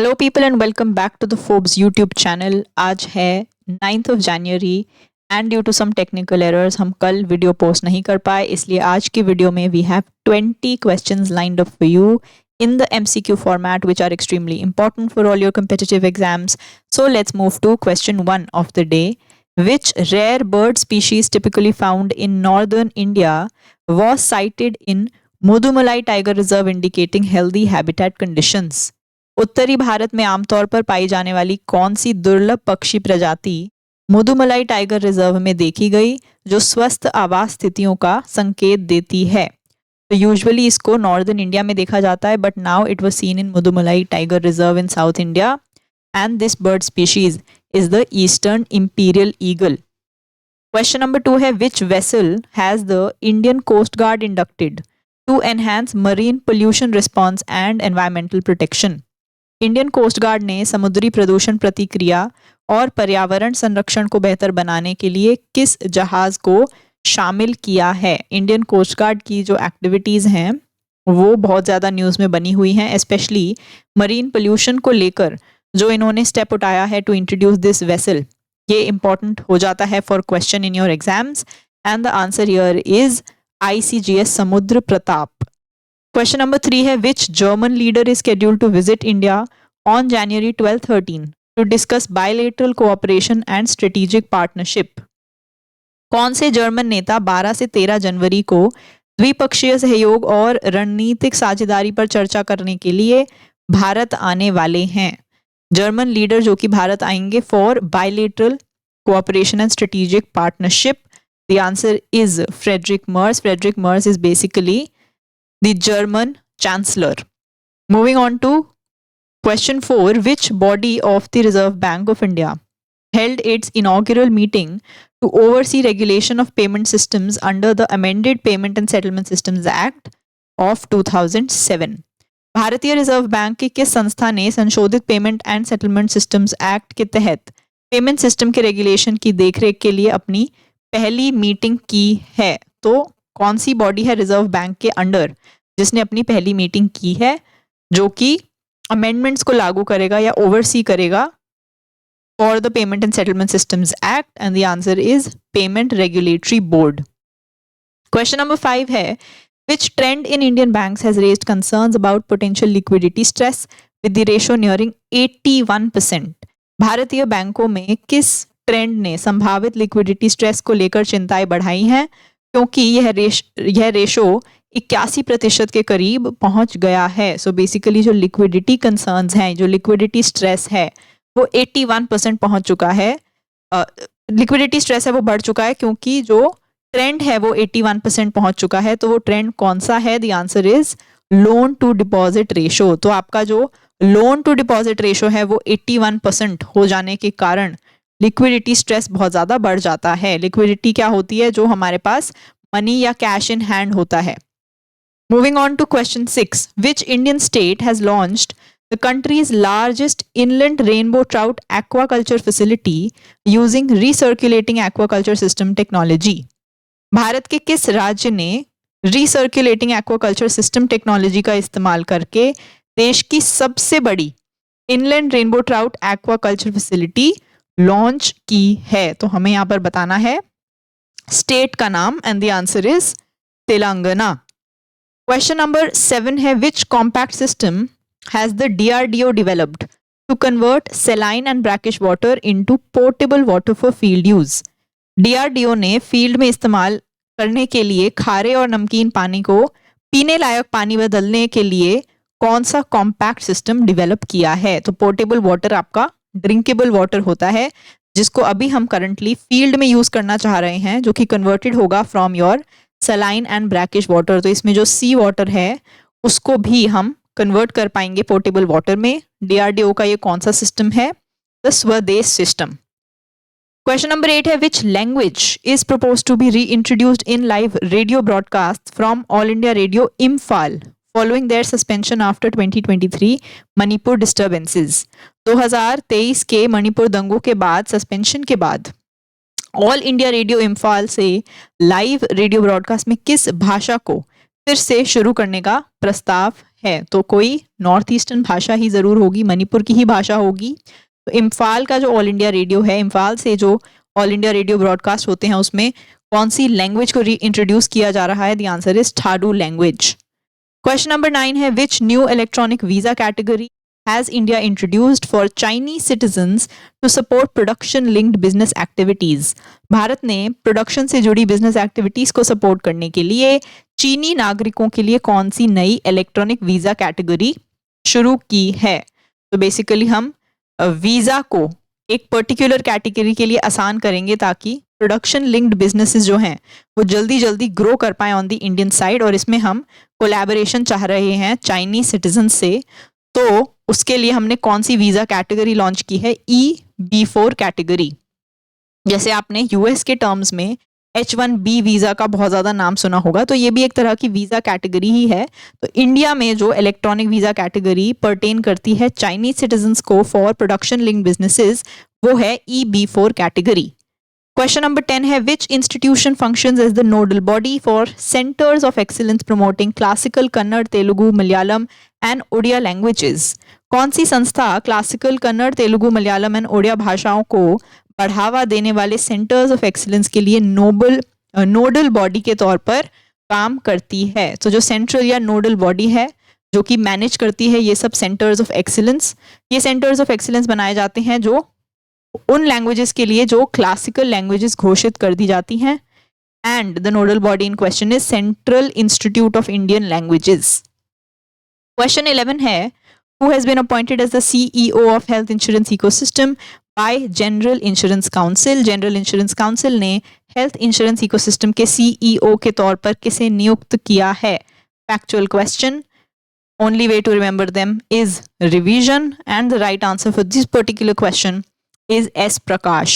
Hello people and welcome back to the Forbes YouTube channel. आज है 9th of January and due to some technical errors हम कल video post नहीं कर पाए, इसलिए आज की वीडियो में we have 20 questions lined up for you in the MCQ format, which are extremely important for all your competitive exams. So let's move to question 1 of the day. Which rare bird species typically found in northern India was sighted in Mudumalai Tiger Reserve, indicating healthy habitat conditions? उत्तरी भारत में आमतौर पर पाई जाने वाली कौन सी दुर्लभ पक्षी प्रजाति मुदुमलाई टाइगर रिजर्व में देखी गई जो स्वस्थ आवास स्थितियों का संकेत देती है? तो यूजुअली इसको नॉर्दर्न इंडिया में देखा जाता है, but now it was seen in Mudumalai tiger reserve in south India and this bird species is the eastern imperial eagle. Question number 2 है which vessel has the Indian coast guard inducted to enhance marine pollution response and environmental protection? Indian coast guard ने समुद्री प्रदूषण प्रतिक्रिया और पर्यावरण संरक्षण को बेहतर बनाने के लिए किस जहाज को शामिल किया है? इंडियन कोस्ट गार्ड की जो एक्टिविटीज़ हैं वो बहुत ज़्यादा न्यूज़ में बनी हुई हैं, स्पेशली मरीन पोल्यूशन को लेकर जो इन्होंने स्टेप उठाया है टू इंट्रोड्यूस दिस वेसल. ये इंपॉर्टेंट हो जाता है for question in your exams and the answer here is ICGS Samudra Pratap. Question number 3 है which German leader is scheduled to visit India on January 12-13 to discuss bilateral cooperation and strategic partnership? कौन से German नेता 12 से 13 जनवरी को द्विपक्षीय सहयोग और रणनीतिक साझेदारी पर चर्चा करने के लिए भारत आने वाले हैं? जर्मन लीडर जो कि भारत आएंगे for bilateral cooperation and strategic partnership. The answer is Friedrich Merz. Friedrich Merz is basically the German Chancellor. Moving on to question 4, which body of the Reserve Bank of India held its inaugural meeting to oversee regulation of payment systems under the amended Payment and Settlement Systems Act of 2007? भारतीय reserve bank की किस संस्था ने संशोधित payment and settlement systems act के तहत payment system के regulation की देखरेख के लिए अपनी पहली मीटिंग की है? तो कौन सी बॉडी है रिजर्व बैंक के अंडर जिसने अपनी पहली मीटिंग की है जो कि अमेंडमेंट्स को लागू करेगा या ओवरसी करेगा for the payment and settlement systems act? And the answer is payment regulatory board. Question number 5 है which trend in Indian banks has raised concerns about potential liquidity stress with the ratio nearing 81%? भारतीय बैंकों में किस trend ने संभावित liquidity stress को लेकर चिंताएं बढ़ाई हैं क्योंकि यह रेशो 81% के करीब पहुंच गया है? सो बेसिकली जो लिक्विडिटी कंसर्न्स हैं, जो लिक्विडिटी स्ट्रेस है वो 81% पहुंच चुका है. लिक्विडिटी स्ट्रेस है वो बढ़ चुका है क्योंकि जो ट्रेंड है वो 81% पहुंच चुका है. तो वो ट्रेंड कौन सा है? The answer is loan to deposit ratio. तो आपका जो लोन टू डिपॉजिट रेशो है वो 81% हो जाने के कारण लिक्विडिटी स्ट्रेस बहुत ज़्यादा बढ़ जाता है. लिक्विडिटी क्या होती है? जो हमारे पास मनी या कैश इन हैंड होता है. Moving on to question 6, which Indian state has launched the country's largest inland rainbow trout aquaculture facility using recirculating aquaculture system technology? Bharat के किस राज्य ने रिसर्कुलेटिंग एक्वाकल्चर सिस्टम टेक्नोलॉजी का इस्तेमाल करके देश की सबसे बड़ी inland rainbow trout aquaculture facility launch की है? तो हमें यहाँ पर बताना है स्टेट का नाम and the answer is Telangana. Question number 7 है which compact system has the DRDO developed to convert saline and brackish water into portable water for field use? DRDO ने फील्ड में इस्तेमाल करने के लिए खारे और नमकीन पानी को पीने लायक पानी बदलने के लिए कौन सा कॉम्पैक्ट सिस्टम डेवलप किया है? तो पोर्टेबल वाटर आपका ड्रिंकेबल वाटर होता है जिसको अभी हम करंटली फील्ड में यूज करना चाह रहे हैं, जो कि कन्वर्टेड होगा from your saline and brackish water. तो इसमें जो सी वाटर है उसको भी हम कन्वर्ट कर पाएंगे पोर्टेबल वाटर में. DRDO का ये कौन सा सिस्टम है? द स्वदेश सिस्टम. क्वेश्चन नंबर 8 है which language is propose to be reintroduced in live radio broadcast from All India Radio Imphal following their suspension after 2023 Manipur disturbances? 2023 के मणिपुर दंगों के बाद सस्पेंशन के बाद ऑल इंडिया रेडियो इम्फाल से लाइव रेडियो ब्रॉडकास्ट में किस भाषा को फिर से शुरू करने का प्रस्ताव है, तो कोई नॉर्थ ईस्टर्न भाषा ही ज़रूर होगी, मणिपुर की ही भाषा होगी। तो इम्फाल का जो ऑल इंडिया रेडियो है, इम्फाल से जो ऑल इंडिया रेडियो ब्रॉडकास्ट होते हैं उसमें कौन सी लैंग्वेज को इंट्रोड्यूस किया जा रहा है? The answer is Thadou language. Question number 9 है which new electronic visa category has India introduced for Chinese citizens to support production linked business activities? Bharat ने प्रोडक्शन से जुड़ी बिजनेस एक्टिविटीज को सपोर्ट करने के लिए चीनी नागरिकों के लिए कौन सी नई इलेक्ट्रॉनिक वीजा कैटेगरी शुरू की है? तो बेसिकली हम वीजा को एक पर्टिकुलर कैटेगरी के लिए आसान करेंगे ताकि प्रोडक्शन लिंक्ड बिजनेसेस जो हैं वो जल्दी जल्दी ग्रो कर पाए ऑन द इंडियन साइड, और इसमें हम कोलैबोरेशन चाह रहे हैं चाइनीज सिटीजन से। तो उसके लिए हमने कौन सी वीजा कैटेगरी लॉन्च की है? EB4 category. जैसे आपने यूएस के टर्म्स में H1B वीजा का बहुत ज्यादा नाम सुना होगा, तो ये भी एक तरह की वीजा कैटेगरी ही है। तो इंडिया में जो इलेक्ट्रॉनिक वीजा कैटेगरी पर्टेन करती है चाइनीज सिटीजन्स को फॉर प्रोडक्शन लिंक्ड बिजनेसेस, वो है EB4 कैटेगरी। Question number 10 है which institution functions as the nodal body for centers of excellence promoting classical Kannada, Telugu, Malayalam and Odia languages? कौन सी संस्था क्लासिकल कन्नड़, तेलुगु, मलयालम एंड ओडिया भाषाओं को बढ़ावा देने वाले सेंटर्स ऑफ एक्सीलेंस के लिए नोडल बॉडी के तौर पर काम करती है? तो जो सेंट्रल या नोडल बॉडी है जो कि मैनेज करती है ये सब सेंटर्स ऑफ एक्सीलेंस, ये सेंटर्स ऑफ एक्सीलेंस बनाए जाते हैं जो उन लैंग्वेजेस के लिए जो क्लासिकल लैंग्वेजेस घोषित कर दी जाती हैं। And the nodal body in question is Central Institute of Indian Languages. Question 11 है who has been appointed as the CEO of health insurance ecosystem by General Insurance Council? General Insurance Council ने health insurance ecosystem के CEO के तौर पर किसे नियुक्त किया है? Factual question, only way to remember them is revision, and the right answer for this particular question is S. Prakash.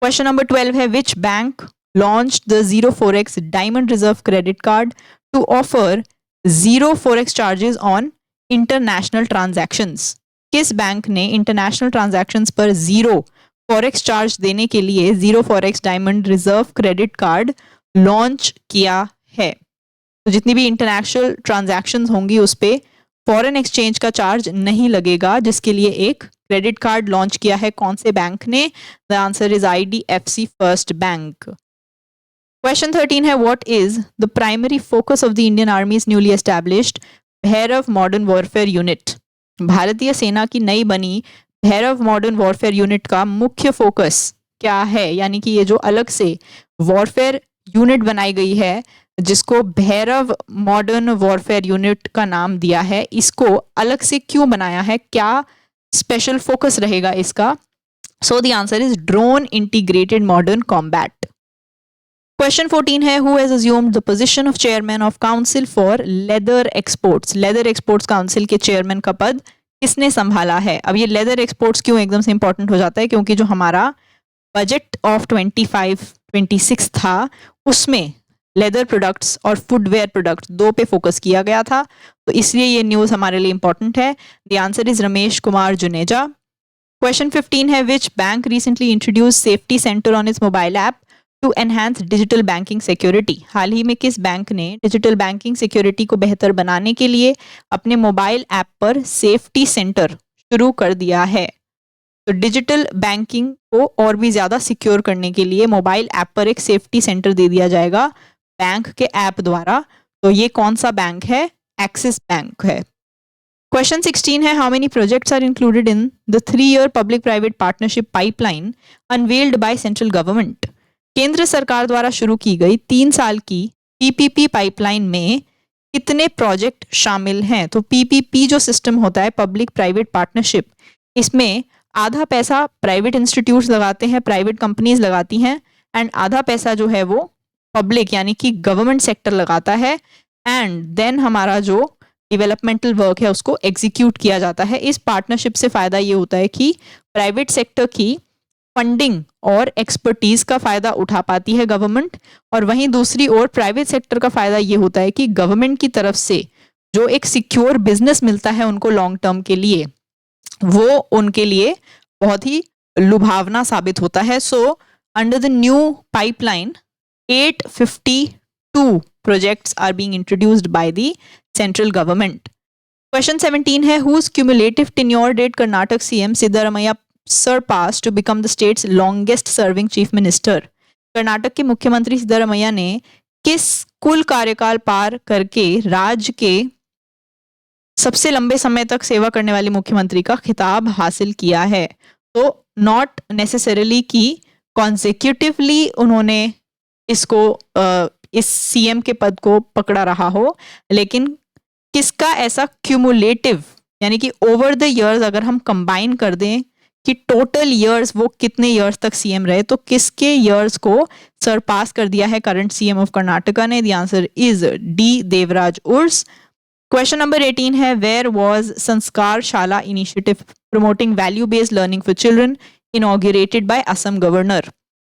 Question number 12 है which bank launched the 04x Diamond Reserve Credit Card to offer 0 forex charges on international transactions? किस bank ने international transactions पर 0 forex charge देने के लिए 0 forex diamond reserve credit card launch किया है? तो जितनी भी इंटरनेशनल ट्रांजैक्शंस होंगी उस पे फॉरेन एक्सचेंज का चार्ज नहीं लगेगा, जिसके लिए एक क्रेडिट कार्ड लॉन्च किया है। कौन से बैंक ने? The answer is IDFC first bank. Question 13 है what is the primary focus of the Indian आर्मीज newly established Bhairav modern warfare unit? भारतीय सेना की नई बनी भैरव मॉडर्न वॉरफेयर यूनिट का मुख्य फोकस क्या है? यानी कि ये जो अलग से वॉरफेयर यूनिट बनाई गई है जिसको भैरव मॉडर्न वॉरफेयर यूनिट का नाम दिया है, इसको अलग से क्यों बनाया है? क्या स्पेशल फोकस रहेगा इसका? So the answer is drone integrated modern combat. Question 14 है who has assumed the position of chairman of council for leather exports? Leather exports council के चेयरमैन का पद किसने संभाला है? अब ये लेदर एक्सपोर्ट्स क्यों एकदम से इंपॉर्टेंट हो जाता है? क्योंकि जो हमारा बजट ऑफ 25-26 था उसमें लेदर प्रोडक्ट्स और फुटवेयर प्रोडक्ट्स दो पे फोकस किया गया था, तो इसलिए ये न्यूज़ हमारे लिए इंपॉर्टेंट है। The answer is Ramesh Kumar Juneja. Question 15 है which bank recently introduce safety centre on its mobile app to enhance digital banking security? हाल ही में किस बैंक ने डिजिटल बैंकिंग सिक्योरिटी को बेहतर बनाने के लिए अपने मोबाइल ऐप पर सेफ्टी सेंटर शुरू कर दिया है? तो डिजिटल बैंकिंग को और भी ज़्यादा सिक्योर करने के लिए मोबाइल ऐप पर एक सेफ्टी सेंटर दे दिया जाएगा बैंक के ऐप द्वारा। तो ये कौन सा बैंक है? एक्सिस बैंक है। क्वेश्चन 16 है how many projects are included in the 3-year public private partnership pipeline unveiled by central government? केंद्र सरकार द्वारा शुरू की गई 3 साल की PPP पाइपलाइन में कितने प्रोजेक्ट शामिल हैं? तो PPP जो सिस्टम होता है पब्लिक प्राइवेट पार्टनरशिप, इसमें आधा पैसा प्राइवेट इंस्टीट्यूट्स लगाते हैं, प्राइवेट कंपनीज लगाती हैं, एंड आधा पैसा जो है वो पब्लिक यानी कि गवर्नमेंट सेक्टर लगाता है, एंड देन हमारा जो डेवलपमेंटल वर्क है उसको एग्जीक्यूट किया जाता है। इस पार्टनरशिप से फ़ायदा ये होता है कि प्राइवेट सेक्टर की फंडिंग और एक्सपर्टीज का फ़ायदा उठा पाती है गवर्नमेंट, और वहीं दूसरी ओर प्राइवेट सेक्टर का फ़ायदा ये होता है कि गवर्नमेंट की तरफ से जो एक सिक्योर बिजनेस मिलता है उनको लॉन्ग टर्म के लिए, वो उनके लिए बहुत ही लुभावना साबित होता है। So under the new pipeline 852 projects are being introduced by the central government. Question 17 है whose cumulative tenure did Karnataka CM Siddaramaiah surpass to become the state's longest serving chief minister? Karnataka के मुख्यमंत्री सिद्धारमैया ने किस कुल कार्यकाल पार करके राज्य के सबसे लंबे समय तक सेवा करने वाले मुख्यमंत्री का खिताब हासिल किया है? तो नॉट नेसेसरली कि कॉन्सेक्यूटिवली उन्होंने इसको इस सीएम के पद को पकड़ा रहा हो, लेकिन किसका ऐसा क्यूमुलेटिव यानी कि ओवर द इयर्स अगर हम कंबाइन कर दें कि टोटल इयर्स वो कितने इयर्स तक सीएम रहे, तो किसके इयर्स को सरपास कर दिया है करंट सीएम ऑफ कर्नाटका ने? The answer is D Devraj Urs. Question number 18 है वेयर वाज संस्कार शाला initiative promoting value based learning for children inaugurated bye Assam governor?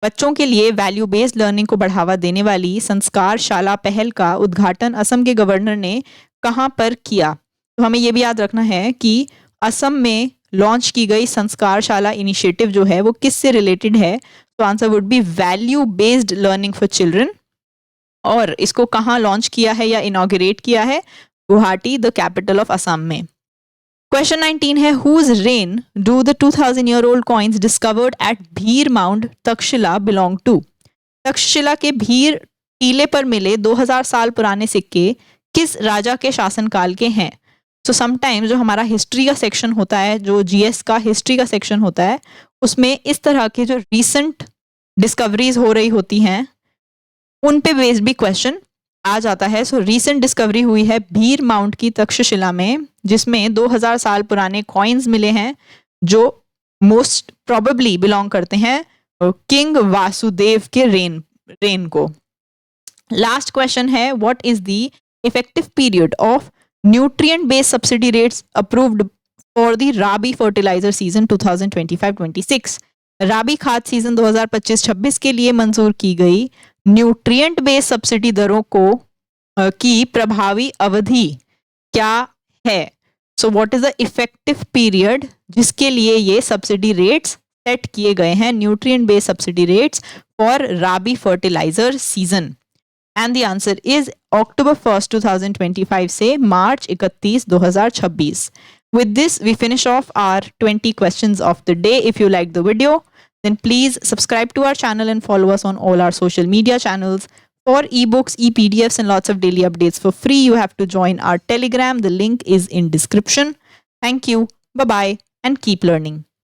बच्चों के लिए वैल्यू बेस्ड लर्निंग को बढ़ावा देने वाली संस्कार शाला पहल का उद्घाटन असम के गवर्नर ने कहाँ पर किया? तो हमें यह भी याद रखना है कि असम में लॉन्च की गई संस्कार शाला इनिशिएटिव जो है वो किस से रिलेटेड है? तो answer would be value based learning for children. और इसको कहाँ लॉन्च किया है या इनॉग्रेट किया है? Guwahati, the capital of Assam में। क्वेश्चन 19 है whose reign do the 2000-year-old coins discovered at Bhir mound Taxila belong to? Taxila के भीर टीले पर मिले 2000 साल पुराने सिक्के किस राजा के शासनकाल के हैं? तो समटाइम्स जो हमारा हिस्ट्री का सेक्शन होता है, जो जीएस का हिस्ट्री का सेक्शन होता है, उसमें इस तरह के जो रीसेंट डिस्कवरीज हो रही होती हैं उन पे बेस्ड भी क्वेश्चन आ जाता है। सो रीसेंट डिस्कवरी हुई है भीर माउंट की तक्षशिला में, जिसमें 2000 साल पुराने कॉइन्स मिले हैं जो मोस्ट प्रोबेबली बिलोंग करते हैं किंग वासुदेव के रेन को। लास्ट क्वेश्चन है what is the effective period of nutrient based subsidy rates approved for the rabi fertiliser season 2025-26? Rabi खाद सीजन 2025-26 के लिए मंजूर की गई न्यूट्रिएंट बेस्ड सब्सिडी दरों को की प्रभावी अवधि क्या है? So what is the effective period जिसके लिए ये सब्सिडी रेट्स सेट किए गए हैं, nutrient based subsidy rates for rabi fertiliser season? And the answer is October 1st 2025 से March 31, 2026. With this, we finish off our 20 questions of the day. If you like the video, then please subscribe to our channel and follow us on all our social media channels. For ebooks, e-PDFs and lots of daily updates for free, you have to join our Telegram. The link is in description. Thank you. Bye-bye and keep learning.